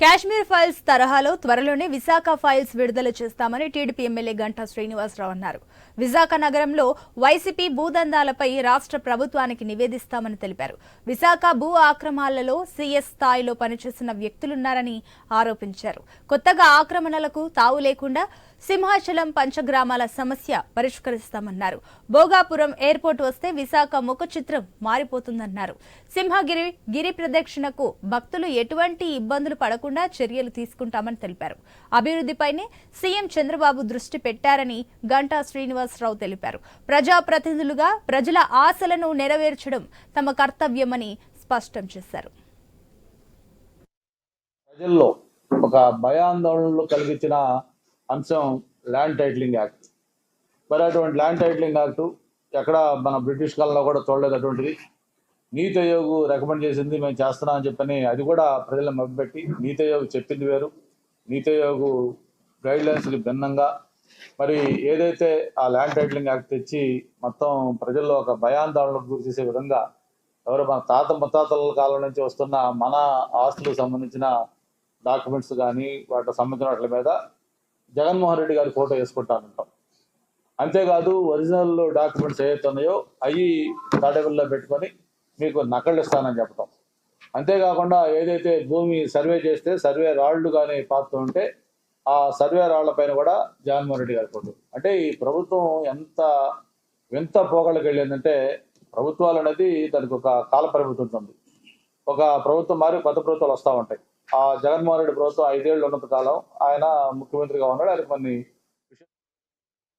Kashmir files తరహాలో త్వరలోనే Visakha files విడుదల చేస్తామని టీడీపీ ఎమ్మెల్యే గంటా శ్రీనివాసరావు అన్నారు. విశాఖ నగరంలో వైసీపీ భూదందాలపై రాష్ట్ర ప్రభుత్వానికి నివేదిస్తామని తెలిపారు. విశాఖ భూ ఆక్రమణలలో సీఎస్ స్థాయిలో పనిచేసిన వ్యక్తులున్నారని ఆరోపించారు. కొత్తగా ఆక్రమణలకు తావు లేకుండా సింహాచలం పంచగ్రామాల సమస్య పరిష్కరిస్తామన్నారు. భోగాపురం ఎయిర్పోర్ట్ వస్తే విశాఖ ముఖ చిత్రం మారిపోతుందన్నారు. సింహగిరి గిరి ప్రదక్షిణకు భక్తులు ఎటువంటి ఇబ్బందులు పడకుండా చర్యలు తీసుకుంటామని తెలిపారు. అభివృద్ధిపైనే సీఎం చంద్రబాబు దృష్టి పెట్టారని గంటా శ్రీనివాసరావు తెలిపారు. ప్రజాప్రతినిధులుగా ప్రజల ఆశలను నెరవేర్చడం తమ కర్తవ్యమని స్పష్టం చేశారు. ప్రజల్లో ఒక భయాందోళనలు కలిగించిన అంశం ల్యాండ్ టైటిలింగ్ యాక్ట్. మరి అటువంటి ల్యాండ్ టైటిలింగ్ యాక్ట్ ఎక్కడ మన బ్రిటిష్ కాలంలో కూడా చూడలేదు. అటువంటిది నీతి ఆయోగ్ రికమెండ్ చేసింది, మేము చేస్తున్నాం అని చెప్పని అది కూడా ప్రజలను మభ్యపెట్టి నీతి ఆయోగ్ చెప్పింది వేరు, నీతి ఆయోగ్ గైడ్ లైన్స్కి భిన్నంగా మరి ఏదైతే ఆ ల్యాండ్ టైటిలింగ్ యాక్ట్ తెచ్చి మొత్తం ప్రజల్లో ఒక భయాందోళనకు గురి చేసే విధంగా ఎవరు మన తాత ముత్తాతల కాలం నుంచి వస్తున్న మన ఆస్తులకు సంబంధించిన డాక్యుమెంట్స్ కానీ వాటికి సంబంధించిన వాటి మీద జగన్మోహన్ రెడ్డి గారి ఫోటో వేసుకుంటానంటాం. అంతేకాదు ఒరిజినల్ డాక్యుమెంట్స్ ఏవైతే ఉన్నాయో అవి తాడేపల్లిలో పెట్టుకొని మీకు నకళ్ళు ఇస్తానని చెప్పడం. అంతేకాకుండా ఏదైతే భూమి సర్వే చేస్తే సర్వే రాళ్ళు కానీ పాత్ర ఉంటే ఆ సర్వే రాళ్ల పైన కూడా జగన్మోహన్ రెడ్డి గారి ఫోటో. అంటే ఈ ప్రభుత్వం ఎంత పోగళ్ళకి వెళ్ళిందంటే ప్రభుత్వాలు అనేది దానికి ఒక కాల పరిమితి ఉంటుంది. ఒక ప్రభుత్వం మారి కొత్త ప్రభుత్వాలు వస్తూ ఉంటాయి. ఆ జగన్మోహన్ రెడ్డి ప్రభుత్వం 5 ఏళ్ళు ఉన్నంత కాలం ఆయన ముఖ్యమంత్రిగా ఉన్నాడు. ఆయన కొన్ని